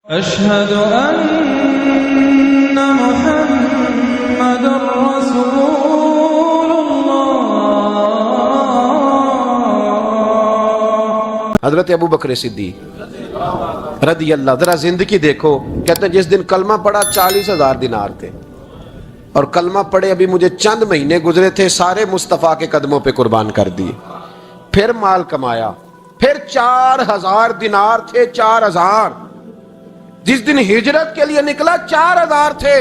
أشهد أن محمد رسول الله. حضرت ابو بکر صدیق رضی اللہ، ذرا زندگی دیکھو. کہتے ہیں جس دن کلمہ پڑھا 40,000 دینار تھے، اور کلمہ پڑھے ابھی مجھے چند مہینے گزرے تھے، سارے مصطفیٰ کے قدموں پہ قربان کر دیے. پھر مال کمایا، پھر 4,000 دینار تھے. 4,000 جس دن ہجرت کے لیے نکلا 4,000 تھے.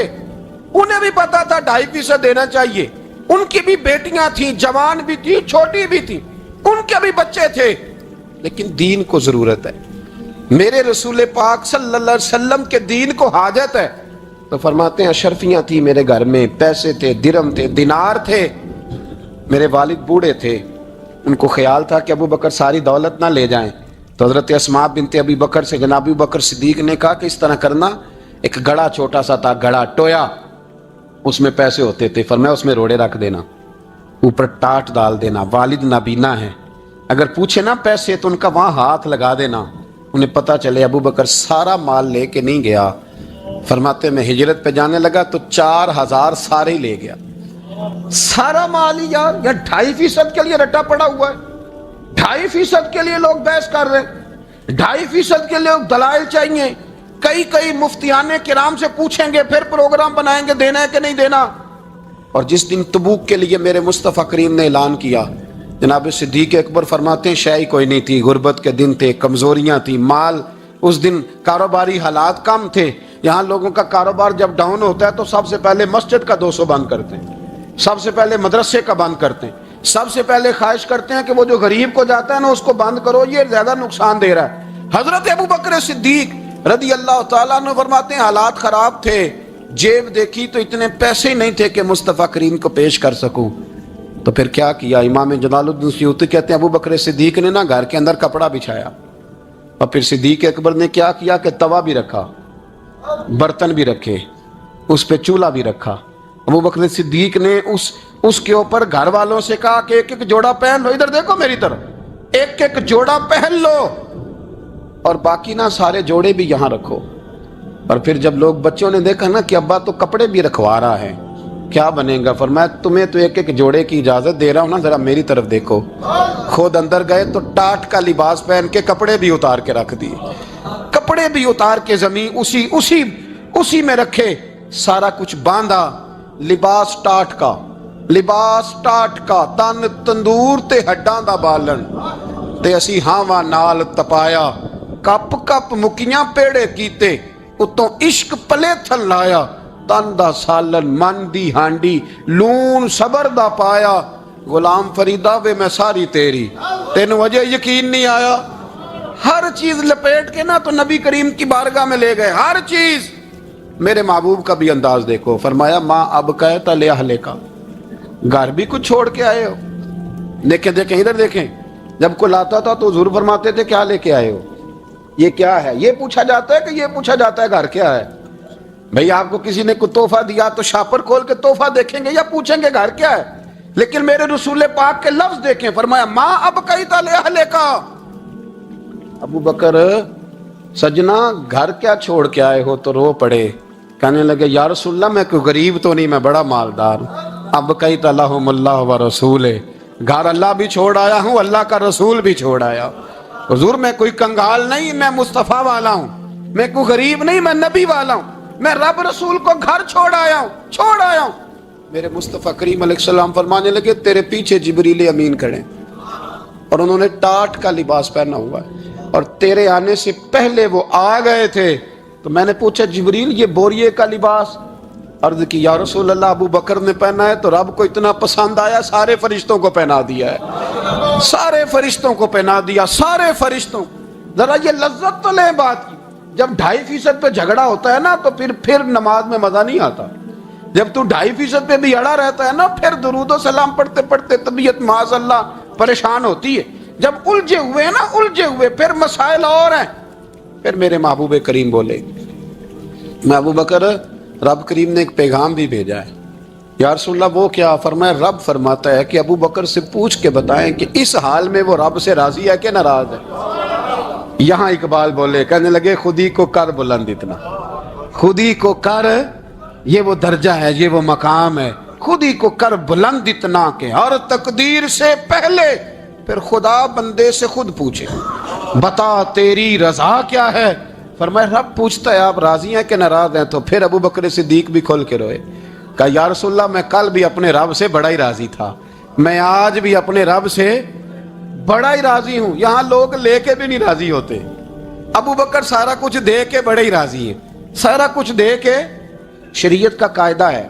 انہیں بھی پتا تھا 2.5% دینا چاہیے. ان کی بھی بیٹیاں تھیں، جوان بھی تھی، چھوٹی بھی تھی، ان کے بھی بچے تھے، لیکن دین کو ضرورت ہے. میرے رسول پاک صلی اللہ علیہ وسلم کے دین کو حاجت ہے. تو فرماتے ہیں اشرفیاں تھی میرے گھر میں، پیسے تھے، درہم تھے، دینار تھے. میرے والد بوڑھے تھے، ان کو خیال تھا کہ ابو بکر ساری دولت نہ لے جائیں. تو حضرت اسماء بنت ابی بکر سے جناب ابو بکر صدیق نے کہا کہ اس طرح کرنا، ایک گڑا چھوٹا سا تھا، گڑا ٹویا، اس میں پیسے ہوتے تھے. فرمایا اس میں روڑے رکھ دینا، اوپر ٹاٹ ڈال دینا. والد نابینا ہے، اگر پوچھے نا پیسے تو ان کا وہاں ہاتھ لگا دینا، انہیں پتا چلے ابو بکر سارا مال لے کے نہیں گیا. فرماتے میں ہجرت پہ جانے لگا تو 4,000 سارے ہی لے گیا. سارا مال ہی یار 2.5% کے لیے رٹا پڑا ہوا ہے. 2.5% کے لیے لوگ بحث کر رہے ہیں، 2.5% کے لیے دلائل چاہیے. کئی مفتیان کرام سے پوچھیں گے، پھر پروگرام بنائیں گے دینا ہے کہ نہیں دینا. اور جس دن تبوک کے لیے میرے مصطفیٰ کریم نے اعلان کیا، جناب صدیق اکبر فرماتے ہیں شے کوئی نہیں تھی، غربت کے دن تھے، کمزوریاں تھیں، مال اس دن، کاروباری حالات کم تھے. یہاں لوگوں کا کاروبار جب ڈاؤن ہوتا ہے تو سب سے پہلے مسجد کا 200 بند کرتے ہیں، سب سے پہلے مدرسے کا بند کرتے ہیں، سب سے پہلے خواہش کرتے ہیں کہ وہ جو غریب کو جاتا ہے نا اس کو بند کرو، یہ زیادہ نقصان دے رہا ہے. حضرت ابو بکر صدیق رضی اللہ تعالیٰ عنہ فرماتے ہیں حالات خراب تھے، جیب دیکھی تو اتنے پیسے ہی نہیں تھے کہ مصطفیٰ کریم کو پیش کر سکوں. تو پھر کیا کیا؟ امام جلال الدین سیوطی کہتے ہیں ابو بکر صدیق نے نا گھر کے اندر کپڑا بچھایا، اور پھر صدیق اکبر نے کیا کیا کہ توا بھی رکھا، برتن بھی رکھے، اس پہ چولہا بھی رکھا. ابو بکر صدیق نے اس کے اوپر گھر والوں سے کہا کہ ایک جوڑا پہن لو، ادھر دیکھو میری طرف، ایک جوڑا پہن لو، اور باقی نا سارے جوڑے بھی یہاں رکھو. اور پھر جب لوگ بچوں نے دیکھا نا کہ ابا تو کپڑے بھی رکھوا رہا ہے، کیا بنے گا؟ فرمایا تمہیں تو ایک جوڑے کی اجازت دے رہا ہوں نا، ذرا میری طرف دیکھو. خود اندر گئے تو ٹاٹ کا لباس پہن کے کپڑے بھی اتار کے رکھ دیے، کپڑے بھی اتار کے زمین اسی میں رکھے، سارا کچھ باندھا. لباس ٹاٹ کا تن تندور تے ہڈاں دا بالن تے اسی ہاواں نال تپایا، کپ مکیاں پیڑے کیتے، اتوں عشق پلے تھل لایا، تن دا سالن من دی ہانڈی لون صبر دا پایا. غلام فریدہ وے میں ساری تیری، تینوں وجہ یقین نہیں آیا. ہر چیز لپیٹ کے نا تو نبی کریم کی بارگاہ میں لے گئے، ہر چیز. میرے محبوب کا بھی انداز دیکھو، فرمایا ماں اب کہتا لے اہلے کا، گھر بھی کچھ چھوڑ کے آئے ہو. دیکھیں ادھر دیکھیں، جب کوئی آتا تھا تو حضور فرماتے تھے کیا لے کے آئے ہو، یہ کیا ہے؟ یہ پوچھا جاتا ہے کہ یہ پوچھا جاتا ہے گھر کیا ہے؟ بھئی آپ کو کسی نے کوئی تحفہ دیا تو شاپر کھول کے تحفہ دیکھیں گے یا پوچھیں گے گھر کیا ہے؟ لیکن میرے رسول پاک کے لفظ دیکھیں، فرمایا ماں اب کہتا لے اہلے کا. ابو بکر سجنا گھر کیا چھوڑ کے آئے ہو؟ تو رو پڑے، کہنے لگے یا رسول اللہ میں کوئی غریب تو نہیں، میں بڑا مالدار ہوں. اب کہتا لہم اللہ و رسول، گھر اللہ بھی چھوڑ آیا ہوں، اللہ کا رسول بھی چھوڑ آیا. حضور میں کوئی کنگال نہیں، میں مصطفیٰ والا ہوں، میں کوئی غریب نہیں، میں نبی والا ہوں، میں رب رسول کو گھر چھوڑ آیا ہوں. میرے مصطفیٰ کریم علیہ السلام فرمانے لگے تیرے پیچھے جبریل امین کھڑے، اور انہوں نے ٹاٹ کا لباس پہنا ہوا ہے، اور تیرے آنے سے پہلے وہ آ گئے تھے. تو میں نے پوچھا جبریل یہ بوریے کا لباس؟ عرض کی یا رسول اللہ ابو بکر نے پہنا ہے تو رب کو اتنا پسند آیا سارے فرشتوں کو پہنا دیا ہے، سارے فرشتوں کو پہنا دیا، سارے فرشتوں. ذرا یہ لذت تو لیں بات کی، جب 2.5% پہ جھگڑا ہوتا ہے نا تو پھر نماز میں مزہ نہیں آتا. جب تو 2.5% پہ بھی اڑا رہتا ہے نا، پھر درود و سلام پڑھتے طبیعت معاذ اللہ پریشان ہوتی ہے. جب الجھے ہوئے پھر مسائل اور ہیں. پھر میرے محبوب کریم بولے میں ابو بکر رب کریم نے ایک پیغام بھی بھیجا ہے. یا رسول اللہ وہ کیا؟ فرمایا رب فرماتا ہے کہ ابو بکر سے پوچھ کے بتائیں کہ اس حال میں وہ رب سے راضی ہے کہ ناراض ہے. یہاں اقبال بولے، کہنے لگے خود ہی کو کر بلند اتنا، خود ہی کو کر، یہ وہ درجہ ہے، یہ وہ مقام ہے، خود ہی کو کر بلند اتنا کہ ہر تقدیر سے پہلے پھر خدا بندے سے خود پوچھے بتا تیری رضا کیا ہے۔ فرمایا رب پوچھتا ہے آپ راضی ہیں کہ ناراض ہیں؟ تو پھر ابو بکر صدیق بھی کھول کے روئے، کہا یا رسول اللہ میں کل بھی اپنے رب سے بڑا ہی راضی تھا، میں آج بھی اپنے رب سے بڑا ہی راضی ہوں۔ یہاں لوگ لے کے بھی نہیں راضی ہوتے، ابو بکر سارا کچھ دے کے بڑے ہی راضی ہیں، سارا کچھ دے کے۔ شریعت کا قاعدہ ہے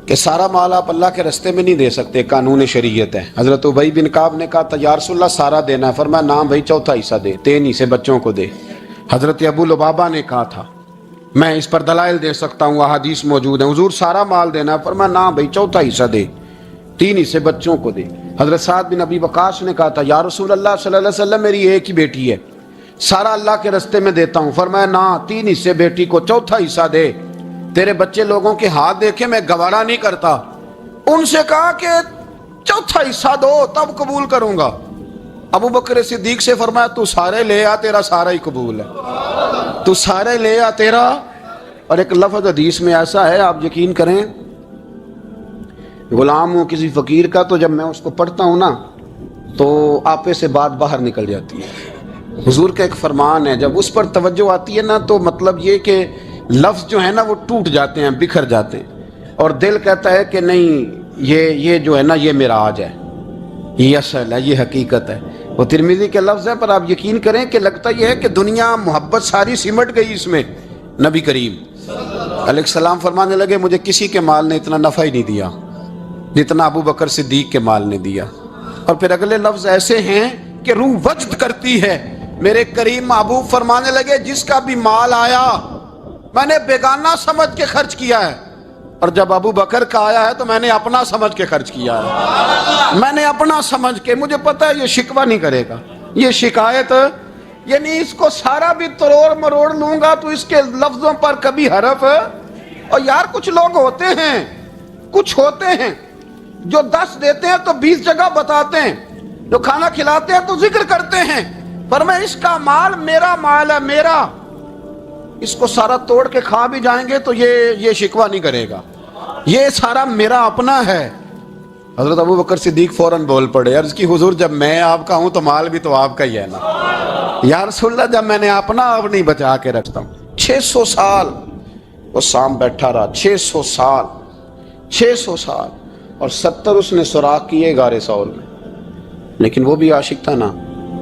کہ سارا مال آپ اللہ کے رستے میں نہیں دے سکتے، قانون شریعت ہے۔ حضرت ابی بن کعب نے کہا یا رسول اللہ سارا دینا ہے، فرمایا نام بھائی چوتھا حصہ دے، 3 حصے بچوں کو دے۔ حضرت ابو لبابہ نے کہا تھا میں اس پر دلائل دے سکتا ہوں، احادیث موجود ہیں، حضور سارا مال دینا ہے، فرمایا نام بھائی چوتھا حصہ دے، 3 حصے بچوں کو دے۔ حضرت سعد بن ابی وقاص نے کہا تھا یا رسول اللہ صلی اللہ علیہ وسلم میری ایک ہی بیٹی ہے، سارا اللہ کے رستے میں دیتا ہوں، فرمایا نہ 3 حصے بیٹی کو، چوتھا حصہ دے، تیرے بچے لوگوں کے ہاتھ دیکھے میں گوارا نہیں کرتا۔ ان سے کہا کہ چوتھا حصہ دو تب قبول کروں گا۔ ابو بکر صدیق سے فرمایا تو سارے لے آ، تیرا سارا ہی قبول ہے، تو سارے لے آ تیرا۔ اور ایک لفظ حدیث میں ایسا ہے آپ یقین کریں، غلام ہوں کسی فقیر کا، تو جب میں اس کو پڑھتا ہوں نا تو آپے سے بات باہر نکل جاتی ہے۔ حضور کا ایک فرمان ہے، جب اس پر توجہ آتی ہے نا تو مطلب یہ کہ لفظ جو ہے نا وہ ٹوٹ جاتے ہیں، بکھر جاتے ہیں، اور دل کہتا ہے کہ نہیں یہ جو ہے نا یہ معراج ہے، یہ اصل ہے، یہ حقیقت ہے۔ وہ ترمذی کے لفظ ہے، پر آپ یقین کریں کہ لگتا یہ ہے کہ دنیا محبت ساری سمٹ گئی اس میں۔ نبی کریم علیہ السلام فرمانے لگے مجھے کسی کے مال نے اتنا نفع ہی نہیں دیا جتنا ابو بکر صدیق کے مال نے دیا۔ اور پھر اگلے لفظ ایسے ہیں کہ روح وجد کرتی ہے۔ میرے کریم محبوب فرمانے لگے جس کا بھی مال آیا میں نے بیگانہ سمجھ کے خرچ کیا ہے، اور جب ابو بکر کا آیا ہے تو میں نے اپنا سمجھ کے خرچ کیا ہے، میں نے اپنا سمجھ کے، مجھے پتا ہے یہ شکوہ نہیں کرے گا، یہ شکایت، یعنی اس کو سارا بھی تروڑ مروڑ لوں گا تو اس کے لفظوں پر کبھی حرف۔ اور یار کچھ لوگ ہوتے ہیں، کچھ ہوتے ہیں جو 10 دیتے ہیں تو 20 جگہ بتاتے ہیں، جو کھانا کھلاتے ہیں تو ذکر کرتے ہیں، پر میں اس کا مال میرا مال ہے، میرا، اس کو سارا توڑ کے کھا بھی جائیں گے تو یہ شکوہ نہیں کرے گا، یہ سارا میرا اپنا ہے۔ حضرت ابو بکر صدیق فوراً بول پڑے، عرض کی حضور جب میں آپ کا ہوں تو مال بھی تو آپ کا ہی ہے نا۔ یا رسول اللہ جب میں نے اپنا اب نہیں بچا کے رکھتا ہوں۔ 600 سال وہ سام بیٹھا رہا، 600 سال، 600 سال، اور 70 اس نے سوراخ کیے غار ثور میں، لیکن وہ بھی عاشق تھا نا۔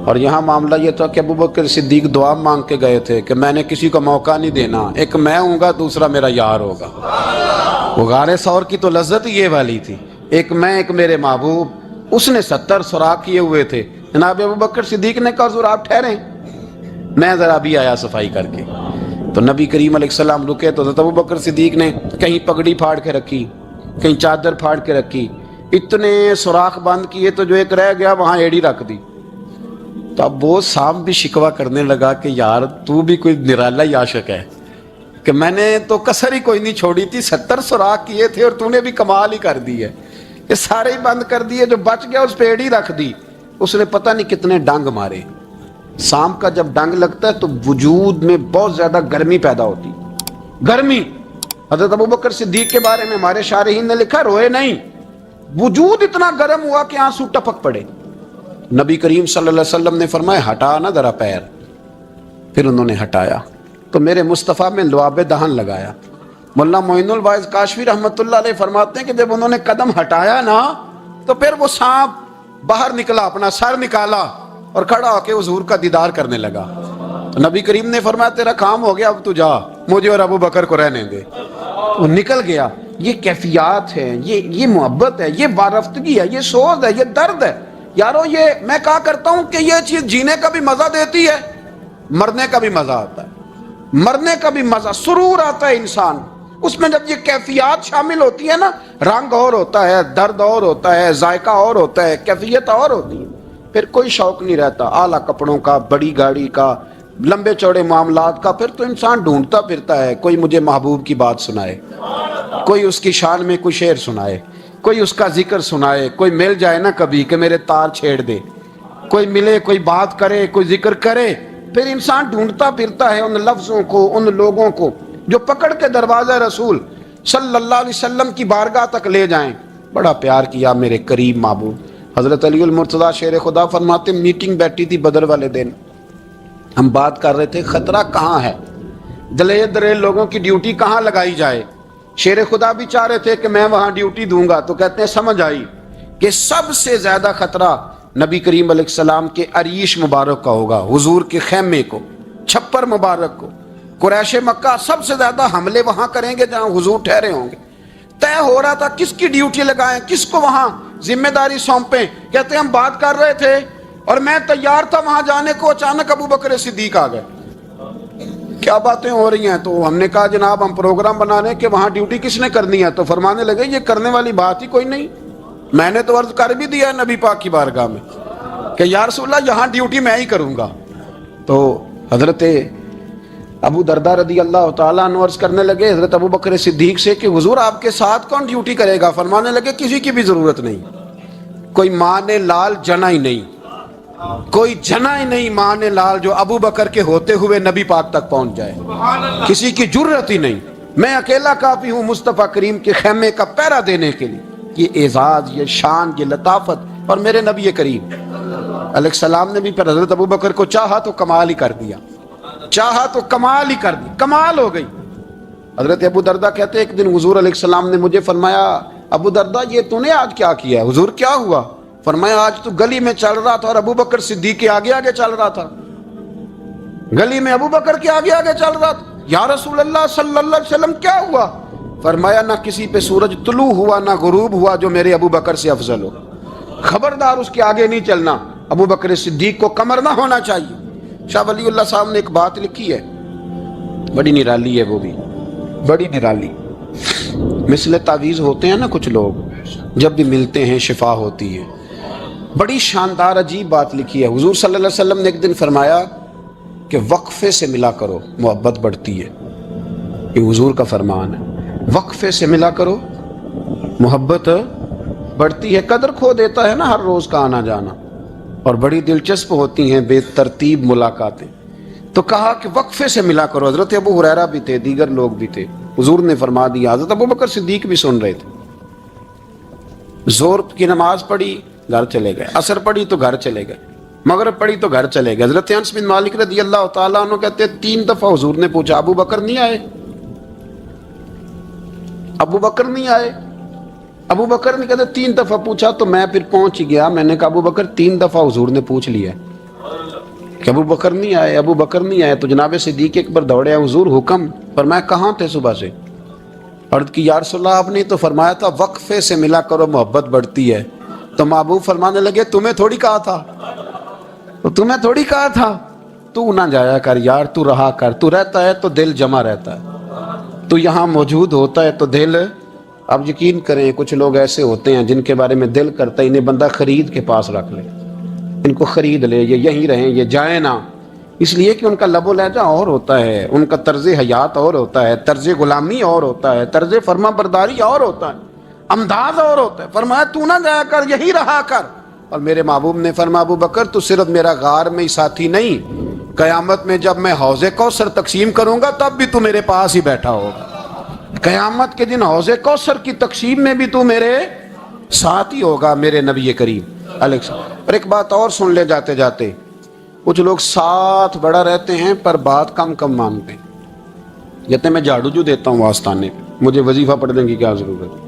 اور یہاں معاملہ یہ تھا کہ ابو بکر صدیق دعا مانگ کے گئے تھے کہ میں نے کسی کو موقع نہیں دینا، ایک میں ہوں گا دوسرا میرا یار ہوگا۔ وہ غار ثور کی تو لذت یہ والی تھی، ایک میں ایک میرے محبوب۔ اس نے 70 سوراخ کیے ہوئے تھے۔ جناب ابو بکر صدیق نے کہا حضور آپ ٹھہریں، میں ذرا بھی آیا صفائی کر کے۔ تو نبی کریم علیہ السلام رکے تو حضرت ابو بکر صدیق نے کہیں پگڑی پھاڑ کے رکھی، کہیں چادر پھاڑ کے رکھی، اتنے سوراخ بند کیے تو جو ایک رہ گیا وہاں ایڑی رکھ دی۔ تو اب وہ سام بھی شکوہ کرنے لگا کہ یار تو بھی کوئی نرالا ہی عاشق ہے کہ میں نے تو کسر ہی کوئی نہیں چھوڑی تھی، 70 سوراخ کیے تھے اور تو نے بھی کمال ہی کر دی ہے، یہ سارے ہی بند کر دیے، جو بچ گیا اس پہ ایڑی رکھ دی۔ اس نے پتہ نہیں کتنے ڈنگ مارے۔ سام کا جب ڈنگ لگتا ہے تو وجود میں بہت زیادہ گرمی پیدا ہوتی، گرمی۔ حضرت ابو بکر صدیق کے بارے میں ہمارے شارحین نے لکھا روئے نہیں، وجود اتنا گرم ہوا کہ آنسو ٹپک پڑے۔ نبی کریم صلی اللہ علیہ وسلم نے فرمایا ہٹا نا ذرا پیر، پھر انہوں نے ہٹایا تو میرے مصطفیٰ میں لعاب دہن لگایا۔ مولانا معین الواعظ کاشفی رحمۃ اللہ علیہ فرماتے ہیں کہ جب انہوں نے قدم ہٹایا نا تو پھر وہ سانپ باہر نکلا، اپنا سر نکالا اور کھڑا ہو کے حضور کا دیدار کرنے لگا۔ تو نبی کریم نے فرمایا تیرا کام ہو گیا، اب تو جا، مجھے اور ابو بکر کو رہنے دے۔ وہ نکل گیا۔ یہ کیفیات ہے، یہ محبت ہے، یہ وارفتگی ہے، یہ سوز ہے، یہ درد ہے۔ یارو یہ میں کہا کرتا ہوں کہ یہ چیز جینے کا بھی مزہ دیتی ہے، مرنے کا بھی مزہ آتا ہے، مرنے کا بھی مزہ، سرور آتا ہے انسان اس میں جب یہ کیفیات شامل ہوتی ہے نا، رنگ اور ہوتا ہے، درد اور ہوتا ہے، ذائقہ اور ہوتا ہے، کیفیت اور ہوتی ہے، پھر کوئی شوق نہیں رہتا اعلیٰ کپڑوں کا، بڑی گاڑی کا، لمبے چوڑے معاملات کا۔ پھر تو انسان ڈھونڈتا پھرتا ہے کوئی مجھے محبوب کی بات سنائے، کوئی اس کی شان میں کوئی شعر سنائے، کوئی اس کا ذکر سنائے، کوئی مل جائے نا کبھی کہ میرے تار چھیڑ دے۔ کوئی ملے، کوئی بات کرے، کوئی ذکر کرے، پھر انسان ڈھونڈتا پھرتا ہے ان لفظوں کو، ان لوگوں کو جو پکڑ کے دروازہ رسول صلی اللہ علیہ وسلم کی بارگاہ تک لے جائیں۔ بڑا پیار کیا میرے قریب محبوب۔ حضرت علی المرتضیٰ شیر خدا فرماتے میٹنگ بیٹھی تھی بدر والے دن، ہم بات کر رہے تھے خطرہ کہاں ہے، دلیر لوگوں کی ڈیوٹی کہاں لگائی جائے۔ شیر خدا بھی چاہ رہے تھے کہ میں وہاں ڈیوٹی دوں گا، تو کہتے ہیں سمجھ آئی کہ سب سے زیادہ خطرہ نبی کریم علیہ السلام کے عریش مبارک کا ہوگا، حضور کے خیمے کو، چھپر مبارک کو۔ قریش مکہ سب سے زیادہ حملے وہاں کریں گے جہاں حضور ٹھہرے ہوں گے۔ طے ہو رہا تھا کس کی ڈیوٹی لگائیں، کس کو وہاں ذمہ داری سونپیں۔ کہتے ہیں ہم بات کر رہے تھے اور میں تیار تھا وہاں جانے کو، اچانک ابو بکر صدیق آ گئے۔ کیا باتیں ہو رہی ہیں؟ تو ہم نے کہا جناب ہم پروگرام بنا رہے ہیں کہ وہاں ڈیوٹی کس نے کرنی ہے، تو فرمانے لگے یہ کرنے والی بات ہی کوئی نہیں، میں نے تو عرض کر بھی دیا ہے نبی پاک کی بارگاہ میں کہ یا رسول اللہ یہاں ڈیوٹی میں ہی کروں گا۔ تو حضرت ابو دردہ رضی اللہ تعالیٰ عنہ عرض کرنے لگے حضرت ابو بکر صدیق سے کہ حضور آپ کے ساتھ کون ڈیوٹی کرے گا؟ فرمانے لگے کسی کی بھی ضرورت نہیں، کوئی ماں نے لال جنا ہی نہیں، کوئی جنا ہی نہیں ماں نے لال جو ابو بکر کے ہوتے ہوئے نبی پاک تک پہنچ جائے، کسی کی جرت ہی نہیں، میں اکیلا کافی ہوں مصطفیٰ کریم کے خیمے کا پہرا دینے کے لیے۔ یہ اعزاز، یہ شان، یہ لطافت، اور میرے نبی کریم علیہ السلام نے بھی پھر حضرت ابو بکر کو چاہا تو کمال ہی کر دیا، چاہا تو کمال ہی کر دی، کمال ہو گئی۔ حضرت ابو دردہ کہتے ایک دن حضور علیہ السلام نے مجھے فرمایا ابو دردہ یہ تو نے آج کیا کیا ہے؟ حضور کیا ہوا؟ فرمایا آج تو گلی میں چل رہا تھا اور ابو بکر صدیق کے آگے آگے چل رہا تھا، گلی میں ابو بکر کے آگے آگے چل رہا تھا۔ یا رسول اللہ صلی اللہ علیہ وسلم کیا ہوا؟ فرمایا نہ کسی پہ سورج طلوع ہوا نہ غروب ہوا جو میرے ابو بکر سے افضل ہو، خبردار اس کے آگے نہیں چلنا، ابو بکر صدیق کو کمر نہ ہونا چاہیے۔ شاہ ولی اللہ صاحب نے ایک بات لکھی ہے، بڑی نرالی ہے، وہ بھی بڑی نرالی۔ مثل تعویذ ہوتے ہیں نا کچھ لوگ، جب بھی ملتے ہیں شفا ہوتی ہے۔ بڑی شاندار عجیب بات لکھی ہے۔ حضور صلی اللہ علیہ وسلم نے ایک دن فرمایا کہ وقفے سے ملا کرو محبت بڑھتی ہے، یہ حضور کا فرمان ہے، وقفے سے ملا کرو محبت بڑھتی ہے۔ قدر کھو دیتا ہے نا ہر روز کا آنا جانا، اور بڑی دلچسپ ہوتی ہیں بے ترتیب ملاقاتیں۔ تو کہا کہ وقفے سے ملا کرو۔ حضرت ابو ہریرہ بھی تھے، دیگر لوگ بھی تھے، حضور نے فرما دیا۔ حضرت ابو بکر صدیق بھی سن رہے تھے۔ زور کی نماز پڑھی گھر چلے گئے، عصر پڑھی تو گھر چلے گئے، مغرب پڑھی تو گھر چلے گئے۔ حضرت انس بن مالک رضی اللہ تعالیٰ عنہ کہتے ہیں 3 دفعہ حضور نے پوچھا ابو بکر نہیں آئے، ابو بکر نہیں آئے، ابو بکر نے کہتے 3 دفعہ پوچھا تو میں پھر پہنچ گیا، میں نے کہا ابو بکر 3 دفعہ حضور نے پوچھ لیا کہ ابو بکر نہیں آئے، ابو بکر نہیں آئے۔ تو جناب صدیق اکبر دوڑے حضور حکم، فرمایا کہاں تھے صبح سے؟ عرض کی یا رسول اللہ آپ نے تو فرمایا تھا وقفے سے ملا کرو محبت بڑھتی ہے۔ تو محبوب فرمانے لگے تمہیں تھوڑی کہا تھا، تمہیں تھوڑی کہا تھا، تو نہ جایا کر یار، تو رہا کر، تو رہتا ہے تو دل جمع رہتا ہے، تو یہاں موجود ہوتا ہے تو دل۔ اب یقین کریں کچھ لوگ ایسے ہوتے ہیں جن کے بارے میں دل کرتا ہے انہیں بندہ خرید کے پاس رکھ لے، ان کو خرید لے، یہ یہیں رہیں، یہ جائیں نہ، اس لیے کہ ان کا لب و لہجہ اور ہوتا ہے، ان کا طرز حیات اور ہوتا ہے، طرز غلامی اور ہوتا ہے، طرز فرما برداری اور ہوتا ہے، انداز اور ہوتا ہے۔ فرمایا تو نہ جایا کر، یہی رہا کر۔ اور میرے محبوب نے فرمایا ابو بکر تو صرف میرا غار میں ہی ساتھی نہیں، قیامت میں جب میں حوض کوثر تقسیم کروں گا تب بھی تو میرے پاس ہی بیٹھا ہوگا، قیامت کے دن حوض کوثر کی تقسیم میں بھی تو میرے ساتھ ہی ہوگا، میرے نبی کریم علیہ السلام۔ اور ایک بات اور سن لے جاتے جاتے، کچھ لوگ ساتھ بڑا رہتے ہیں پر بات کم کم مانتے ہیں، کہتے ہیں میں جھاڑو جو دیتا ہوں آستانے پہ، مجھے وظیفہ پڑھنے کی کیا ضرورت ہے،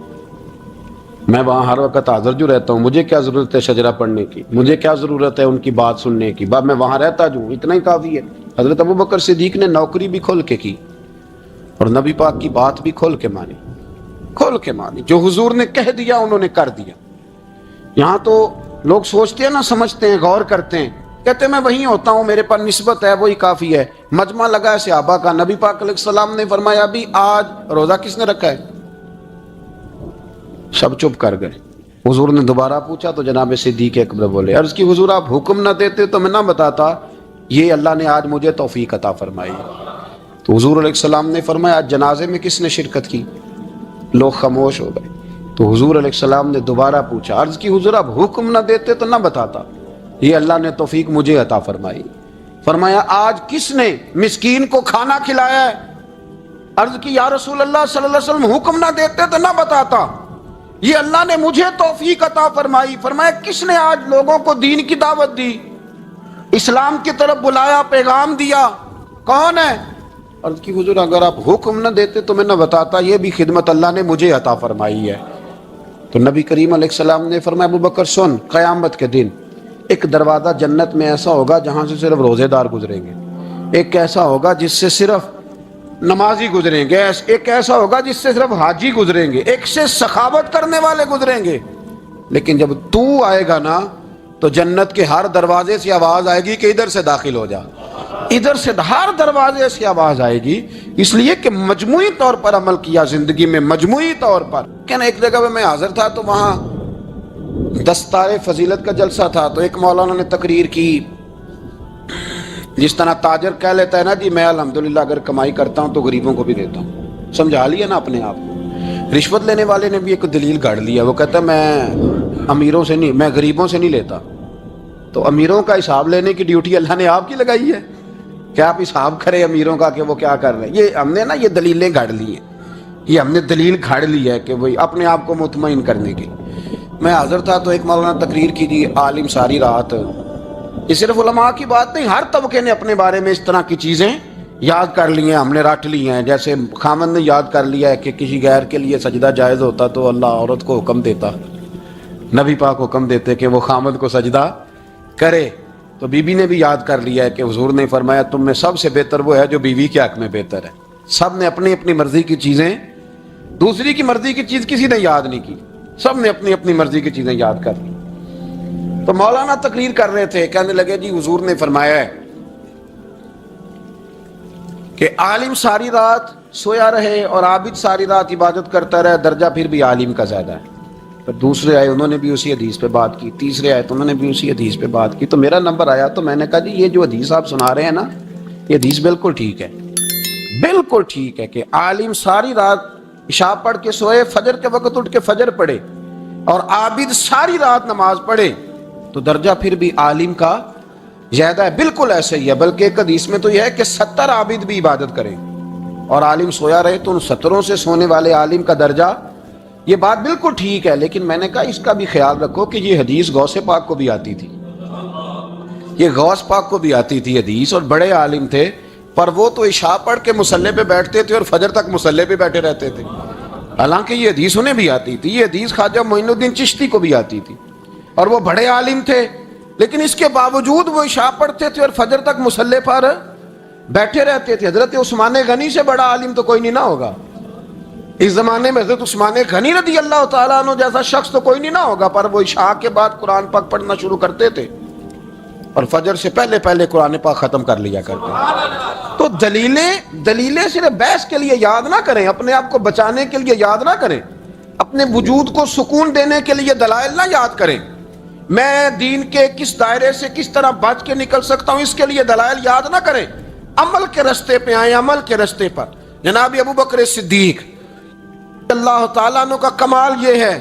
میں وہاں ہر وقت حاضر جو رہتا ہوں، مجھے کیا ضرورت ہے شجرہ پڑھنے کی، مجھے کیا ضرورت ہے ان کی بات سننے کی، میں وہاں رہتا جو اتنا ہی کافی ہے۔ حضرت ابو بکر صدیق نے نوکری بھی کھول کے کی اور نبی پاک کی بات بھی کھول کے مانی، کھول کے مانی، جو حضور نے کہہ دیا انہوں نے کر دیا۔ یہاں تو لوگ سوچتے ہیں نہ سمجھتے ہیں، غور کرتے ہیں، کہتے ہیں میں وہیں ہوتا ہوں، میرے پر نسبت ہے وہی کافی ہے۔ مجمع لگا ہے صحابہ کا، نبی پاک علیہ السلام نے فرمایا ابھی آج روزہ کس نے رکھا ہے؟ سب چپ کر گئے۔ حضور نے دوبارہ پوچھا تو جناب صدیق اکبر بولے، عرض کی حضور آپ حکم نہ دیتے تو میں نہ بتاتا، یہ اللہ نے آج مجھے توفیق عطا فرمائی۔ تو حضور علیہ السلام نے فرمایا آج جنازے میں کس نے شرکت کی؟ لوگ خاموش ہو گئے۔ تو حضور علیہ السلام نے دوبارہ پوچھا، عرض کی حضور آپ حکم نہ دیتے تو نہ بتاتا، یہ اللہ نے توفیق مجھے عطا فرمائی. فرمایا آج کس نے مسکین کو کھانا کھلایا ہے؟ عرض کی یا رسول اللہ صلی اللہ علیہ وسلم حکم نہ دیتے تو نہ بتاتا. یہ اللہ نے مجھے توفیق عطا فرمائی. فرمایا کس نے آج لوگوں کو دین کی دعوت دی، اسلام کی طرف بلایا، پیغام دیا؟ کون ہے؟ عرض کی حضور اگر آپ حکم نہ دیتے تو میں نہ بتاتا. یہ بھی خدمت اللہ نے مجھے عطا فرمائی ہے. تو نبی کریم علیہ السلام نے فرمایا ابو بکر سن، قیامت کے دن ایک دروازہ جنت میں ایسا ہوگا جہاں سے صرف روزے دار گزریں گے، ایک ایسا ہوگا جس سے صرف نمازی گزریں گے، ایک ایسا ہوگا جس سے صرف حاجی گزریں گے، ایک سے سخاوت کرنے والے گزریں گے. لیکن جب تو آئے گا نا تو جنت کے ہر دروازے سے آواز آئے گی کہ ادھر سے داخل ہو جا. ادھر سے ہر دروازے سے آواز آئے گی، اس لیے کہ مجموعی طور پر عمل کیا زندگی میں، مجموعی طور پر. کہنا ایک جگہ میں حاضر تھا تو وہاں دستار فضیلت کا جلسہ تھا، تو ایک مولانا نے تقریر کی. جس طرح تاجر کہہ لیتا ہے نا جی میں الحمدللہ اگر کمائی کرتا ہوں تو غریبوں کو بھی دیتا ہوں، سمجھا لیا نا اپنے آپ کو. رشوت لینے والے نے بھی ایک دلیل گاڑ لیا. وہ کہتا ہے میں امیروں سے نہیں، میں غریبوں سے نہیں لیتا. تو امیروں کا حساب لینے کی ڈیوٹی اللہ نے آپ کی لگائی ہے کہ آپ حساب کریں امیروں کا کہ وہ کیا کر رہے ہیں. یہ ہم نے نا یہ دلیلیں گاڑ لی ہیں، یہ ہم نے دلیل گھاڑ لی ہے کہ وہی اپنے آپ کو مطمئن کرنے کی. میں حاضر تھا تو ایک مولانا تقریر کی جی عالم ساری رات. یہ صرف علماء کی بات نہیں، ہر طبقے نے اپنے بارے میں اس طرح کی چیزیں یاد کر لی ہیں، ہم نے رٹ لی ہیں. جیسے خامند نے یاد کر لیا ہے کہ کسی غیر کے لیے سجدہ جائز ہوتا تو اللہ عورت کو حکم دیتا، نبی پاک حکم دیتے کہ وہ خامند کو سجدہ کرے. تو بی بی نے بھی یاد کر لیا ہے کہ حضور نے فرمایا تم میں سب سے بہتر وہ ہے جو بیوی کے حق میں بہتر ہے. سب نے اپنی اپنی مرضی کی چیزیں، دوسری کی مرضی کی چیز کسی نے یاد نہیں کی، سب نے اپنی اپنی مرضی کی چیزیں یاد کر لی. تو مولانا تقریر کر رہے تھے، کہنے لگے جی حضور نے فرمایا ہے کہ عالم ساری رات سویا رہے اور عابد ساری رات عبادت کرتا رہے، درجہ پھر بھی عالم کا زیادہ ہے. پھر دوسرے آئے انہوں نے بھی اسی حدیث پہ بات کی، تیسرے آئے تو انہوں نے بھی اسی حدیث پہ بات کی. تو میرا نمبر آیا تو میں نے کہا جی یہ جو حدیث آپ سنا رہے ہیں نا یہ حدیث بالکل ٹھیک ہے، بالکل ٹھیک ہے کہ عالم ساری رات عشاء پڑھ کے سوئے، فجر کے وقت اٹھ کے فجر پڑھے، اور عابد ساری رات نماز پڑھے تو درجہ پھر بھی عالم کا زیادہ ہے. بالکل ایسا ہی ہے، بلکہ ایک حدیث میں تو یہ ہے کہ 70 عابد بھی عبادت کریں اور عالم سویا رہے تو ان 70 سے سونے والے عالم کا درجہ. یہ بات بالکل ٹھیک ہے، لیکن میں نے کہا اس کا بھی خیال رکھو کہ یہ حدیث غوث پاک کو بھی آتی تھی، یہ غوث پاک کو بھی آتی تھی حدیث، اور بڑے عالم تھے، پر وہ تو عشاء پڑھ کے مصلی پہ بیٹھتے تھے اور فجر تک مصلی پہ بیٹھے رہتے تھے. حالانکہ یہ حدیث انہیں بھی آتی تھی، یہ حدیث خواجہ معین الدین چشتی کو بھی آتی تھی، اور وہ بڑے عالم تھے، لیکن اس کے باوجود وہ عشاء پڑھتے تھے اور فجر تک مصلی پر بیٹھے رہتے تھے. حضرت عثمان غنی سے بڑا عالم تو کوئی نہیں نہ ہوگا اس زمانے میں. حضرت عثمان غنی رضی اللہ تعالیٰ عنہ جیسا شخص تو کوئی نہیں نہ ہوگا، پر وہ عشاء کے بعد قرآن پاک پڑھنا شروع کرتے تھے اور فجر سے پہلے پہلے قرآن پاک ختم کر لیا کرتے. تو دلیلیں صرف بحث کے لیے یاد نہ کریں، اپنے آپ کو بچانے کے لیے یاد نہ کریں، اپنے وجود کو سکون دینے کے لیے دلائل نہ یاد کریں. میں دین کے کس دائرے سے کس طرح بچ کے نکل سکتا ہوں اس کے لیے دلائل یاد نہ کریں، عمل کے رستے پہ آئیں، عمل کے رستے پر. جناب ابو بکر صدیق اللہ تعالیٰ عنہ کا کمال یہ ہے،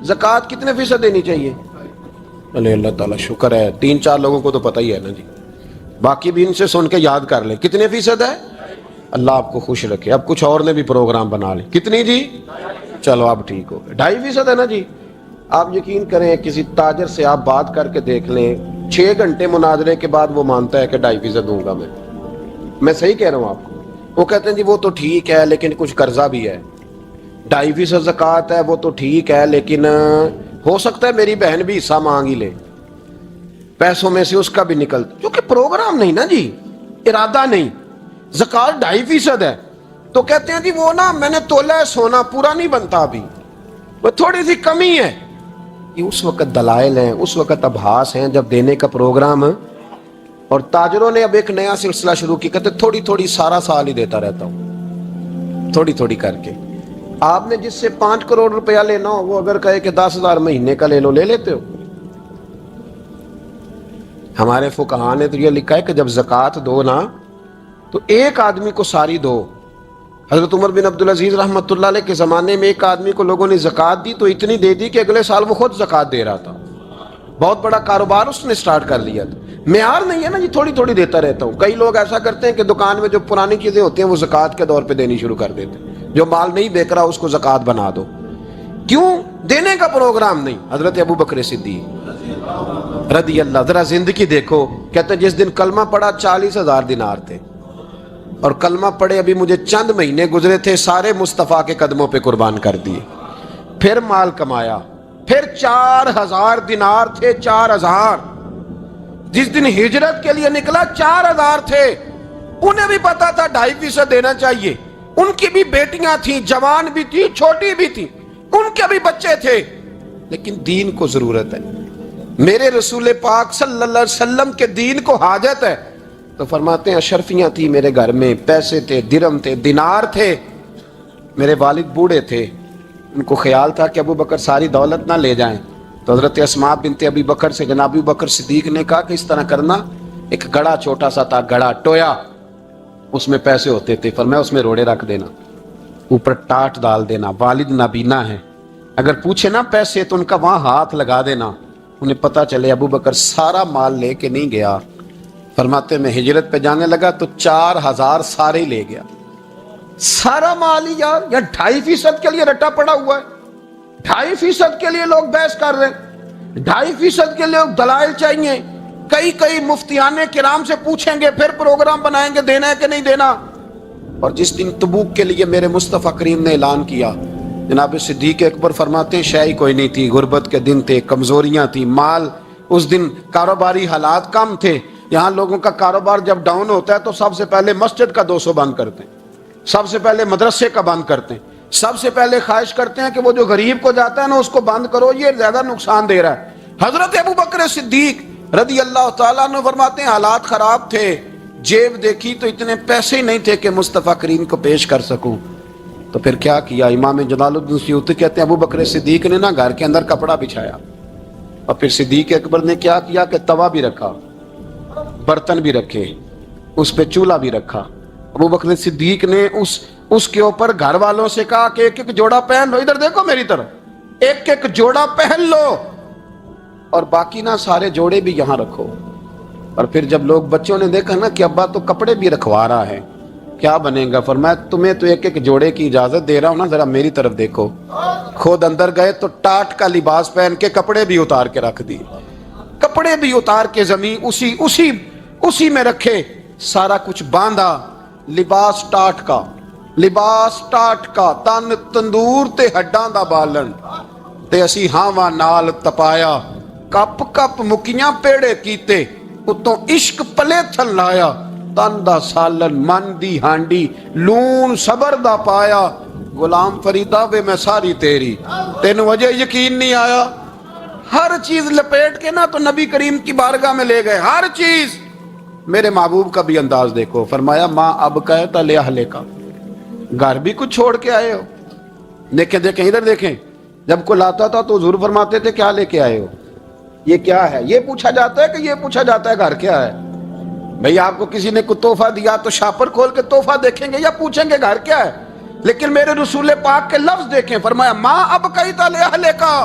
زکوٰۃ کتنے فیصد دینی چاہیے؟ اللہ تعالیٰ شکر ہے 3-4 لوگوں کو تو پتہ ہی ہے نا جی، باقی بھی ان سے سن کے یاد کر لیں. کتنے فیصد ہے؟ اللہ آپ کو خوش رکھے. اب کچھ اور نے بھی پروگرام بنا لیں. کتنی جی؟ چلو اب ٹھیک ہو گئے. 2.5% ہے نا جی. آپ یقین کریں کسی تاجر سے آپ بات کر کے دیکھ لیں، 6 گھنٹے مناظرے کے بعد وہ مانتا ہے کہ 2.5% دوں گا میں صحیح کہہ رہا ہوں آپ کو. وہ کہتے ہیں جی وہ تو ٹھیک ہے لیکن کچھ قرضہ بھی ہے. 2.5% زکوٰۃ ہے وہ تو ٹھیک ہے لیکن ہو سکتا ہے میری بہن بھی حصہ مانگ ہی لے، پیسوں میں سے اس کا بھی نکل، کیونکہ پروگرام نہیں نا جی، ارادہ نہیں. زکوٰۃ 2.5% ہے تو کہتے ہیں جی وہ نا میں نے تولا ہے سونا پورا نہیں بنتا ابھی، وہ تھوڑی سی کمی ہے. یہ اس وقت دلائل ہیں، اس وقت ابحاث ہیں جب دینے کا پروگرام. اور تاجروں نے اب ایک نیا سلسلہ شروع کی، کہتے تھوڑی تھوڑی سارا سال ہی دیتا رہتا ہوں، تھوڑی تھوڑی کر کے. آپ نے جس سے 5 کروڑ روپیہ لینا ہو وہ اگر کہے کہ 10,000 مہینے کا لے لو، لے لیتے ہو. ہمارے فقہاء نے تو یہ لکھا ہے کہ جب زکوٰۃ دو نا تو ایک آدمی کو ساری دو. حضرت عمر بن عبدالعزیز رحمۃ اللہ علیہ کے زمانے میں ایک آدمی کو لوگوں نے زکوٰۃ دی تو اتنی دے دی کہ اگلے سال وہ خود زکوٰۃ دے رہا تھا. بہت بڑا کاروبار اس نے سٹارٹ کر لیا تھا. معیار نہیں ہے نا جی تھوڑی تھوڑی دیتا رہتا ہوں. کئی لوگ ایسا کرتے ہیں کہ دکان میں جو پرانی چیزیں ہوتی ہیں وہ زکوٰۃ کے دور پہ دینی شروع کر دیتے ہیں. جو مال نہیں بیک رہا اس کو زکوٰۃ بنا دو. کیوں؟ دینے کا پروگرام نہیں. حضرت ابو بکر صدیق رضی اللہ، ذرا زندگی دیکھو. کہتے ہیں جس دن کلمہ پڑا 40,000 دینار تھے، اور کلمہ پڑے ابھی مجھے چند مہینے گزرے تھے، سارے مصطفیٰ کے قدموں پہ قربان کر دیے. پھر مال کمایا، پھر 4,000 دینار تھے. 4,000 جس دن ہجرت کے لیے نکلا 4,000 تھے. انہیں بھی پتا تھا 2.5% دینا چاہیے. ان کی بھی بیٹیاں تھیں، جوان بھی تھی، چھوٹی بھی تھی، ان کے بھی بچے تھے. لیکن دین کو ضرورت ہے. میرے رسول پاک صلی اللہ علیہ وسلم کے دین کو حاجت ہے. تو فرماتے ہیں اشرفیاں تھی میرے گھر میں، پیسے تھے، درہم تھے، دینار تھے. میرے والد بوڑھے تھے، ان کو خیال تھا کہ ابو بکر ساری دولت نہ لے جائیں. تو حضرت اسماء بنت ابی بکر سے جناب ابو بکر صدیق نے کہا کہ اس طرح کرنا، ایک گڑا چھوٹا سا تھا، گڑا ٹویا، اس میں پیسے ہوتے تھے. فرمایا اس میں روڑے رکھ دینا، اوپر ٹاٹ ڈال دینا. والد نابینا ہے، اگر پوچھے نا پیسے تو ان کا وہاں ہاتھ لگا دینا، انہیں پتا چلے ابو بکر سارا مال لے کے نہیں گیا. فرماتے میں ہجرت پہ جانے لگا تو 4,000 سارے لے گیا. سارا مال ہی یار 2.5% کے لیے رٹا پڑا ہوا ہے. 2.5% کے لیے لوگ بحث کر رہے ہیں، 2.5% کے لیے دلائل چاہیے. کئی مفتیان کرام سے پوچھیں گے، پھر پروگرام بنائیں گے دینا ہے کہ نہیں دینا. اور جس دن تبوک کے لیے میرے مصطفیٰ کریم نے اعلان کیا، جناب صدیق اکبر فرماتے ہیں شے کوئی نہیں تھی، غربت کے دن تھے، کمزوریاں تھیں، مال اس دن، کاروباری حالات کم تھے. یہاں لوگوں کا کاروبار جب ڈاؤن ہوتا ہے تو سب سے پہلے مسجد کا 200 بند کرتے ہیں، سب سے پہلے مدرسے کا بند کرتے ہیں، سب سے پہلے خواہش کرتے ہیں کہ وہ جو غریب کو جاتا ہے نا اس کو بند کرو، یہ زیادہ نقصان دے رہا ہے. حضرت ابو بکر صدیق رضی اللہ تعالیٰ عنہ فرماتے ہیں حالات خراب تھے، جیب دیکھی تو اتنے پیسے ہی نہیں تھے کہ مصطفیٰ کریم کو پیش کر سکوں. تو پھر کیا کیا؟ امام جلال الدین سیوطی کہتے ہیں ابو بکر صدیق نے نا گھر کے اندر کپڑا بچھایا، اور پھر صدیق اکبر نے کیا کیا کہ توا بھی رکھا، برتن بھی رکھے، اس پہ چولہا بھی رکھا. ابو بکر صدیق نے اس کے اوپر گھر والوں سے کہا کہ ایک جوڑا پہن لو، ادھر دیکھو میری طرف، ایک جوڑا پہن لو، اور باقی نا سارے جوڑے بھی یہاں رکھو. اور پھر جب لوگ بچوں نے دیکھا نا کہ ابا تو کپڑے بھی رکھوا رہا ہے، کیا بنے گا؟ فرمایا تمہیں تو ایک جوڑے کی اجازت دے رہا ہوں نا، ذرا میری طرف دیکھو. خود اندر گئے تو ٹاٹ کا لباس پہن کے کپڑے بھی اتار کے رکھ دیے، کپڑے بھی اتار کے زمین اسی میں رکھے، سارا کچھ باندھا. لباس ٹاٹ کا تن تندور تے ہڈاں دا بالن تے اسی ہاواں نال تپایا. کپ کپ مکیاں پیڑے کیتے، اتوں عشق پلے تھل لایا. تن دا سالن من دی ہانڈی، لون صبر دا پایا. غلام فریدا وے میں ساری تیری، تین وجہ یقین نہیں آیا. ہر چیز لپیٹ کے نا تو نبی کریم کی بارگاہ میں لے گئے، ہر چیز. میرے محبوب کا بھی انداز دیکھو، فرمایا ماں اب کہتا لے اہلے کا، گھر بھی کچھ چھوڑ کے آئے ہو. دیکھیں ادھر دیکھیں، جب کوئی لاتا تھا تو حضور فرماتے تھے کیا لے کے آئے ہو، یہ کیا ہے؟ یہ پوچھا جاتا ہے کہ یہ پوچھا جاتا ہے گھر کیا ہے؟ بھئی آپ کو کسی نے کوئی تحفہ دیا تو شاپر کھول کے تحفہ دیکھیں گے یا پوچھیں گے گھر کیا ہے؟ لیکن میرے رسول پاک کے لفظ دیکھیں، فرمایا ماں اب کہتا لے اہلے کا.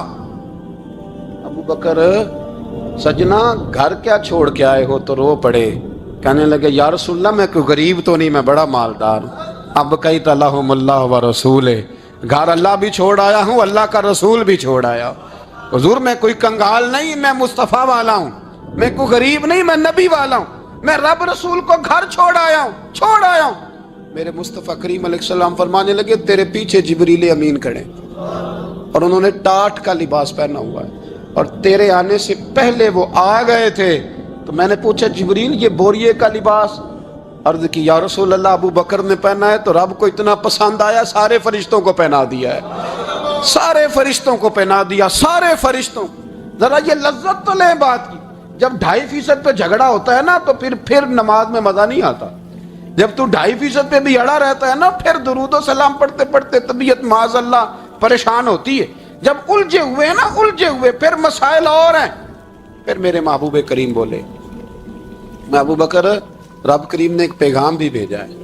ابو بکر سجنا گھر کیا چھوڑ کے آئے ہو؟ تو رو پڑے، کہنے لگے یا رسول اللہ میں کوئی غریب تو نہیں، میں بڑا مالدار ہوں. اب کہتا لہم اللہ و رسول، گھر اللہ بھی چھوڑ آیا ہوں، اللہ کا رسول بھی چھوڑ آیا. حضور میں کوئی کنگال نہیں، میں مصطفیٰ والا ہوں، میں کوئی غریب نہیں، میں نبی والا ہوں، میں رب رسول کو گھر چھوڑ آیا ہوں. میرے مصطفیٰ کریم علیہ السلام فرمانے لگے تیرے پیچھے جبریل امین کھڑے، اور انہوں نے ٹاٹ کا لباس پہنا ہوا ہے، اور تیرے آنے سے پہلے وہ آ گئے تھے. تو میں نے پوچھا جبریل یہ بوریے کا لباس؟ عرض کی یا رسول اللہ ابو بکر نے پہنا ہے تو رب کو اتنا پسند آیا سارے فرشتوں کو پہنا دیا ہے، سارے فرشتوں کو پہنا دیا، سارے فرشتوں. ذرا یہ لذت تو لیں بات کی. جب 2.5% پہ جھگڑا ہوتا ہے نا تو پھر نماز میں مزہ نہیں آتا. جب تو 2.5% پہ بھی اڑا رہتا ہے نا، پھر درود و سلام پڑھتے پڑھتے طبیعت معاذ اللہ پریشان ہوتی ہے. جب الجھے ہوئے پھر مسائل اور ہیں. پھر میرے محبوب کریم بولے میں ابو بکر رب کریم نے ایک پیغام بھی بھیجا ہے.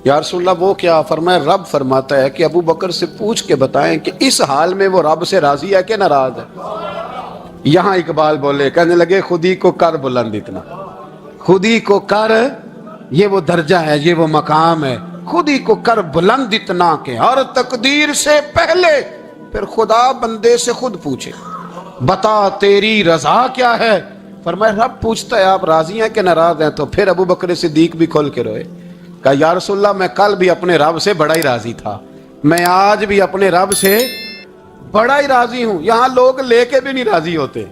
یا رسول اللہ وہ کیا؟ فرمایا رب فرماتا ہے کہ ابو بکر سے پوچھ کے بتائیں کہ اس حال میں وہ رب سے راضی ہے کہ ناراض ہے. یہاں اقبال بولے، کہنے لگے خود ہی کو کر بلند اتنا، خود ہی کو کر، یہ وہ درجہ ہے، یہ وہ مقام ہے، خود ہی کو کر بلند اتنا کہ ہر تقدیر سے پہلے پھر خدا بندے سے خود پوچھے بتا تیری رضا کیا ہے۔ فرمایا رب پوچھتا ہے آپ راضی ہیں کہ ناراض ہیں؟ تو پھر ابو بکر صدیق بھی کھول کے روئے، کہا یا رسول اللہ میں کل بھی اپنے رب سے بڑا ہی راضی تھا، میں آج بھی اپنے رب سے بڑا ہی راضی ہوں۔ یہاں لوگ لے کے بھی نہیں راضی ہوتے،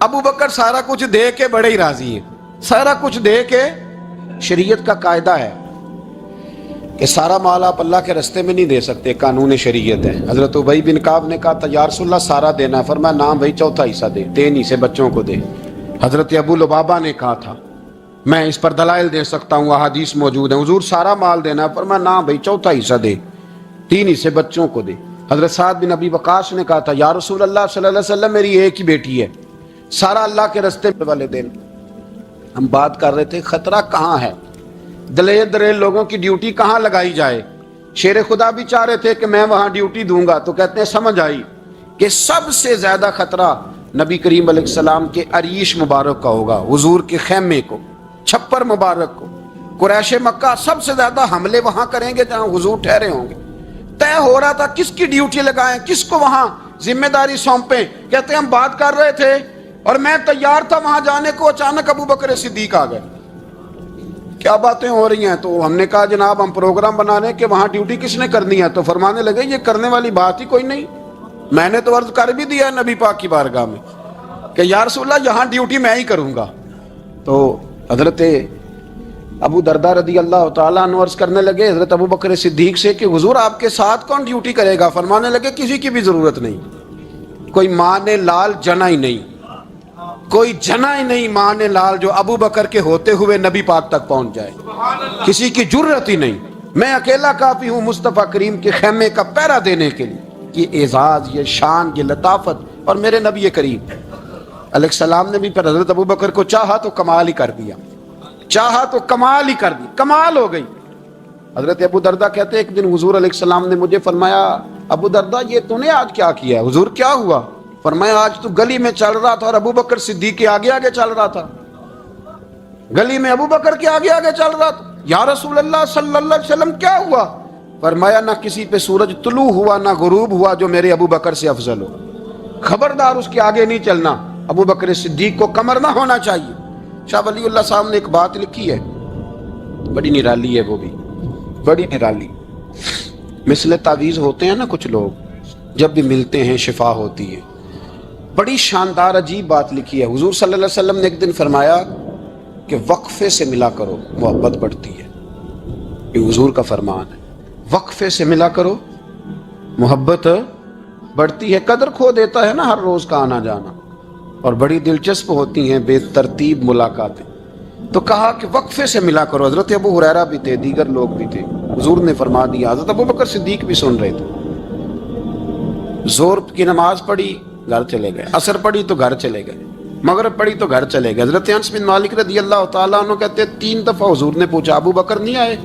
ابو بکر سارا کچھ دے کے بڑے ہی راضی ہیں، سارا کچھ دے کے۔ شریعت کا قاعدہ ہے کہ سارا مال آپ اللہ کے رستے میں نہیں دے سکتے، قانون شریعت ہے۔ حضرت ابی بن کعب نے کہا تھا یا رسول اللہ سارا دینا ہے، فرمایا نام بھائی چوتھا حصہ دے، 3 حصے بچوں کو دے۔ حضرت ابو لبابہ نے کہا تھا میں اس پر دلائل دے سکتا ہوں، احادیث موجود ہیں، حضور سارا مال دینا ہے، فرمایا نام بھائی چوتھا حصہ دے، 3 حصے بچوں کو دے۔ حضرت سعد بن ابی وقاص نے کہا تھا یا رسول اللہ صلی اللہ علیہ وسلم میری ایک ہی بیٹی ہے، سارا اللہ کے رستے والے دین۔ ہم بات کر رہے تھے خطرہ کہاں ہے، دلیر دلیل لوگوں کی ڈیوٹی کہاں لگائی جائے۔ شیر خدا بھی چاہ رہے تھے کہ میں وہاں ڈیوٹی دوں گا، تو کہتے ہیں سمجھ آئی کہ سب سے زیادہ خطرہ نبی کریم علیہ السلام کے عریش مبارک کا ہوگا، حضور کے خیمے کو، چھپر مبارک کو۔ قریش مکہ سب سے زیادہ حملے وہاں کریں گے جہاں حضور ٹھہرے ہوں گے۔ طے ہو رہا تھا کس کی ڈیوٹی لگائیں، کس کو وہاں ذمہ داری سونپیں۔ کہتے ہیں ہم بات کر رہے تھے اور میں تیار تھا وہاں جانے کو، اچانک ابو بکر صدیق آ گئے۔ کیا باتیں ہو رہی ہیں؟ تو ہم نے کہا جناب ہم پروگرام بنا رہے ہیں کہ وہاں ڈیوٹی کس نے کرنی ہے۔ تو فرمانے لگے یہ کرنے والی بات ہی کوئی نہیں، میں نے تو عرض کر بھی دیا نبی پاک کی بارگاہ میں کہ یا رسول اللہ یہاں ڈیوٹی میں ہی کروں گا۔ تو حضرت ابو دردہ رضی اللہ تعالیٰ عنہ عرض کرنے لگے حضرت ابو بکر صدیق سے کہ حضور آپ کے ساتھ کون ڈیوٹی کرے گا؟ فرمانے لگے کسی کی بھی ضرورت نہیں، کوئی ماں نے لال جنا ہی نہیں، کوئی جنا ہی نہیں ماں نے لال جو ابو بکر کے ہوتے ہوئے نبی پاک تک پہنچ جائے، کسی کی جرت ہی نہیں، میں اکیلا کافی ہوں مصطفیٰ کریم کے خیمے کا پہرا دینے کے لیے۔ یہ اعزاز، یہ شان، یہ لطافت، اور میرے نبی کریم علیہ السلام نے بھی پھر حضرت ابو بکر کو چاہا تو کمال ہی کر دیا، چاہا تو کمال ہی کر دی، کمال ہو گئی۔ حضرت ابو دردہ کہتے ہیں ایک دن حضور علیہ السلام نے مجھے فرمایا ابو دردہ یہ تو نے آج کیا کیا ہے؟ حضور کیا ہوا؟ فرمایا آج تو گلی میں چل رہا تھا اور ابو بکر صدیق کے آگے آگے چل رہا تھا، گلی میں ابو بکر کے آگے آگے چل رہا تھا۔ یا رسول اللہ صلی اللہ علیہ وسلم کیا ہوا؟ فرمایا نہ کسی پہ سورج طلوع ہوا نہ غروب ہوا جو میرے ابو بکر سے افضل ہو، خبردار اس کے آگے نہیں چلنا، ابو بکر صدیق کو کمر نہ ہونا چاہیے۔ شاہ ولی اللہ صاحب نے ایک بات لکھی ہے، بڑی نرالی ہے، وہ بھی بڑی نرالی۔ مثل تعویذ ہوتے ہیں نا کچھ لوگ، جب بھی ملتے ہیں شفا ہوتی ہے۔ بڑی شاندار عجیب بات لکھی ہے۔ حضور صلی اللہ علیہ وسلم نے ایک دن فرمایا کہ وقفے سے ملا کرو محبت بڑھتی ہے، یہ حضور کا فرمان ہے، وقفے سے ملا کرو محبت بڑھتی ہے۔ قدر کھو دیتا ہے نا ہر روز کا آنا جانا، اور بڑی دلچسپ ہوتی ہیں بے ترتیب ملاقاتیں۔ تو کہا کہ وقفے سے ملا کرو۔ حضرت ابو ہریرہ بھی تھے، دیگر لوگ بھی تھے، حضور نے فرما دیا۔ حضرت ابو بکر صدیق بھی سن رہے تھے۔ زور کی نماز پڑھی گھر چلے گئے، عصر پڑھی تو گھر چلے گئے، مغرب پڑھی تو گھر چلے گئے۔ حضرت انس بن مالک رضی اللہ تعالیٰ عنہ کہتے ہیں 3 دفعہ حضور نے پوچھا ابو بکر نہیں آئے،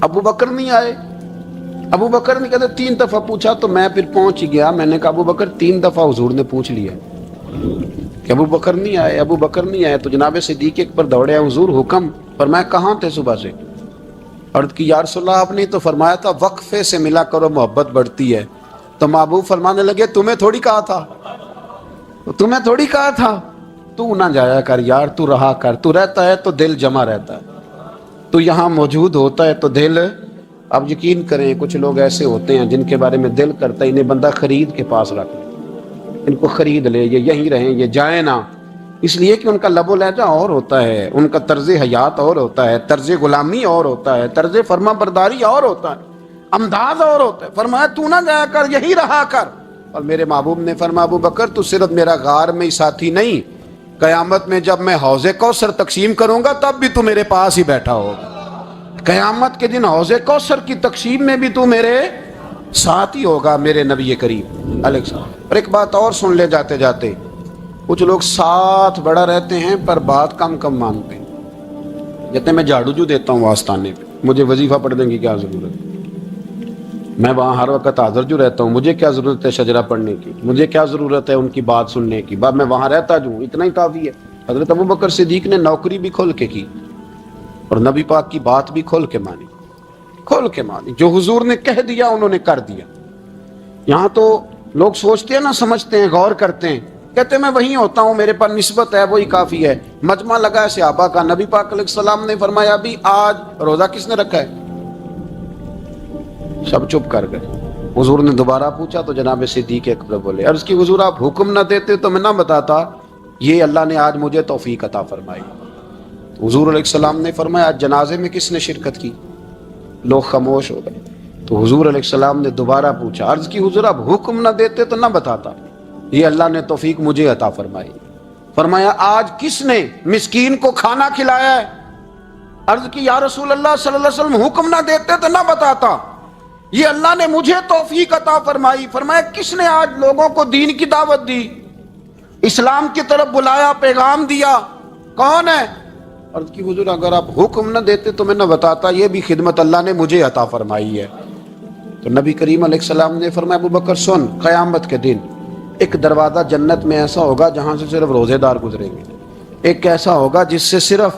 ابو بکر نہیں آئے، ابو بکر نے کہتے 3 دفعہ پوچھا تو میں پھر پہنچ ہی گیا۔ میں نے کہا ابو بکر 3 دفعہ حضور نے پوچھ لیا کہ ابو بکر نہیں آئے، ابو بکر نہیں آئے۔ تو جناب صدیق پر دوڑے حضور حکم، فرمایا کہاں تھے صبح سے؟ عرض کی یا رسول اللہ آپ نے تو فرمایا تھا وقفے سے ملا کرو محبت بڑھتی ہے۔ تو محبوب فرمانے لگے تمہیں تھوڑی کہا تھا، تمہیں تھوڑی کہا تھا، تو نہ جایا کر یار، تو رہا کر، تو رہتا ہے تو دل جمع رہتا ہے، تو یہاں موجود ہوتا ہے تو دل۔ اب یقین کریں کچھ لوگ ایسے ہوتے ہیں جن کے بارے میں دل کرتا ہے انہیں بندہ خرید کے پاس رکھ لے، ان کو خرید لے، یہ یہیں رہیں، یہ جائیں نہ، اس لیے کہ ان کا لب و لہجہ اور ہوتا ہے، ان کا طرز حیات اور ہوتا ہے، طرز غلامی اور ہوتا ہے، طرز فرما برداری اور ہوتا ہے، انداز اور ہوتا ہے۔ فرمایا تو نہ جایا کر، یہی رہا کر۔ اور میرے محبوب نے فرمایا ابو بکر تو صرف میرا غار میں ہی ساتھی نہیں، قیامت میں جب میں حوض کوثر تقسیم کروں گا تب بھی تو میرے پاس ہی بیٹھا ہوگا، قیامت کے دن حوض کوثر کی تقسیم میں بھی تو میرے ساتھ ہی ہوگا، میرے نبی کریم علیہ السلام۔ اور ایک بات اور سن لے جاتے جاتے، کچھ لوگ ساتھ بڑا رہتے ہیں پر بات کم کم مانتے ہیں، کہتے ہیں میں جھاڑو جو دیتا ہوں آستانے پہ، مجھے وظیفہ پڑھنے کی کیا ضرورت ہے، میں وہاں ہر وقت حاضر جو رہتا ہوں، مجھے کیا ضرورت ہے شجرہ پڑھنے کی، مجھے کیا ضرورت ہے ان کی بات سننے کی، میں وہاں رہتا جو ہوں، اتنا ہی کافی ہے۔ حضرت ابوبکر صدیق نے نوکری بھی کھول کے کی اور نبی پاک کی بات بھی کھول کے مانی، کھول کے مانی، جو حضور نے کہہ دیا انہوں نے کر دیا۔ یہاں تو لوگ سوچتے ہیں نا، سمجھتے ہیں، غور کرتے ہیں، کہتے ہیں میں وہیں ہوتا ہوں، میرے پاس نسبت ہے، وہی کافی ہے۔ مجمع لگا ہے صحابہ کا، نبی پاک علیہ السلام نے فرمایا بھی آج روزہ کس نے رکھا ہے؟ سب چپ کر گئے۔ حضور نے دوبارہ پوچھا تو جناب صدیق اکبر بولے، عرض کی حضور آپ حکم نہ دیتے تو میں نہ بتاتا، یہ اللہ نے آج مجھے توفیق عطا فرمائی۔ حضور علیہ السلام نے فرمایا آج جنازے میں کس نے شرکت کی؟ لوگ خاموش ہو گئے۔ تو حضور علیہ السلام نے دوبارہ پوچھا، عرض کی حضور آپ حکم نہ دیتے تو نہ بتاتا، یہ اللہ نے توفیق مجھے عطا فرمائی۔ فرمایا آج کس نے مسکین کو کھانا کھلایا ہے؟ عرض کی یا رسول اللہ صلی اللہ علیہ وسلم حکم نہ دیتے تو نہ بتاتا، یہ اللہ نے مجھے توفیق عطا فرمائی۔ فرمایا کس نے آج لوگوں کو دین کی دعوت دی، اسلام کی طرف بلایا، پیغام دیا، کون ہے؟ عرض کی حضور اگر آپ حکم نہ دیتے تو میں نہ بتاتا، یہ بھی خدمت اللہ نے مجھے عطا فرمائی ہے۔ تو نبی کریم علیہ السلام نے فرمایا ابوبکر سن، قیامت کے دن ایک دروازہ جنت میں ایسا ہوگا جہاں سے صرف روزے دار گزریں گے، ایک ایسا ہوگا جس سے صرف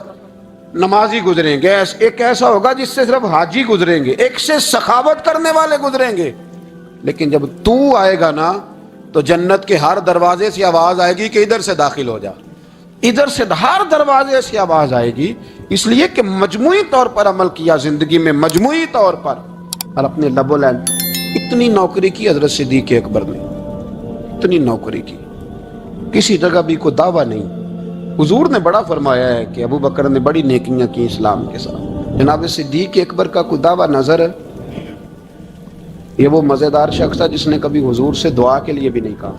نمازی گزریں گے، ایک ایسا ہوگا جس سے صرف حاجی گزریں گے، ایک سے سخاوت کرنے والے گزریں گے۔ لیکن جب تو آئے گا نا تو جنت کے ہر دروازے سے آواز آئے گی کہ ادھر سے داخل ہو جا، ادھر سے ہر دروازے سے آواز آئے گی، اس لیے کہ مجموعی طور پر عمل کیا زندگی میں، مجموعی طور پر، اور اپنے لب و لہب۔ اتنی نوکری کی حضرت صدیق اکبر نے، اتنی نوکری کی، کسی جگہ بھی کوئی دعویٰ نہیں۔ حضور نے بڑا فرمایا ہے کہ ابو بکر نے بڑی نیکیاں کی اسلام کے ساتھ، جناب صدیق اکبر کا کوئی دعویٰ نظر ہے؟ یہ وہ مزیدار شخص تھا جس نے کبھی حضور سے دعا کے لیے بھی نہیں کہا،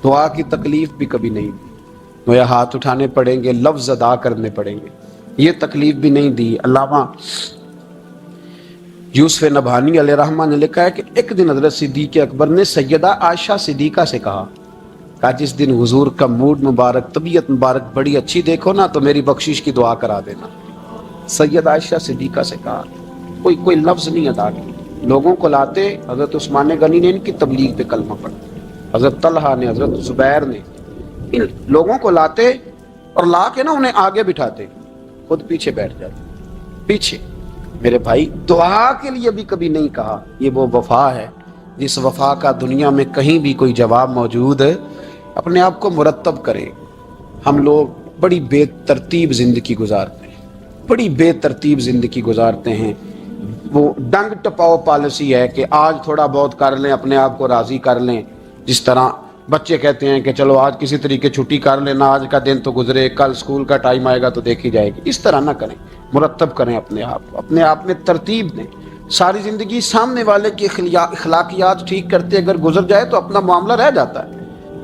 دعا کی تکلیف بھی کبھی نہیں دی، گویا ہاتھ اٹھانے پڑیں گے، لفظ ادا کرنے پڑیں گے، یہ تکلیف بھی نہیں دی۔ علامہ یوسف نبہانی علیہ رحمہ نے لکھا ہے کہ ایک دن حضرت صدیق اکبر نے سیدہ عائشہ صدیقہ سے کہا جس دن حضور کا موڈ مبارک، طبیعت مبارک بڑی اچھی دیکھو نا تو میری بخشش کی دعا کرا دینا۔ سیدہ عائشہ صدیقہ سے کہا، کوئی لفظ نہیں ادا کی، لوگوں کو لاتے، حضرت عثمان غنی نے ان کی تبلیغ پہ کلمہ پڑھا، حضرت طلحہ نے، حضرت زبیر نے، ان لوگوں کو لاتے اور لا کے نا انہیں آگے بٹھاتے، خود پیچھے بیٹھ جاتے، پیچھے۔ میرے بھائی دعا کے لیے بھی کبھی نہیں کہا، یہ وہ وفا ہے جس وفا کا دنیا میں کہیں بھی کوئی جواب موجود ہے۔ اپنے آپ کو مرتب کریں۔ ہم لوگ بڑی بے ترتیب زندگی گزارتے ہیں، بڑی بے ترتیب زندگی گزارتے ہیں۔ وہ ڈنگ ٹپاؤ پالیسی ہے کہ آج تھوڑا بہت کر لیں، اپنے آپ کو راضی کر لیں، جس طرح بچے کہتے ہیں کہ چلو آج کسی طریقے چھٹی کر لینا، آج کا دن تو گزرے، کل سکول کا ٹائم آئے گا تو دیکھی جائے گی۔ اس طرح نہ کریں، مرتب کریں اپنے آپ کو، اپنے آپ میں ترتیب دیں۔ ساری زندگی سامنے والے کی اخلاقیات ٹھیک کرتے اگر گزر جائے تو اپنا معاملہ رہ جاتا ہے۔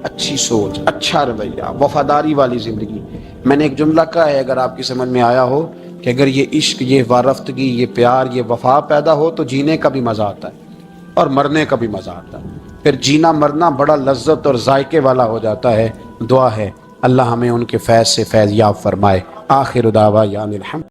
اچھی سوچ، اچھا رویہ، وفاداری والی زندگی۔ میں نے ایک جملہ کہا ہے، اگر آپ کی سمجھ میں آیا ہو، کہ اگر یہ عشق، یہ وارفتگی، یہ پیار، یہ وفا پیدا ہو تو جینے کا بھی مزہ آتا ہے اور مرنے کا بھی مزہ آتا ہے۔ پھر جینا مرنا بڑا لذت اور ذائقے والا ہو جاتا ہے۔ دعا ہے اللہ ہمیں ان کے فیض سے فیض یاب فرمائے۔ آخر دعوانا الحمد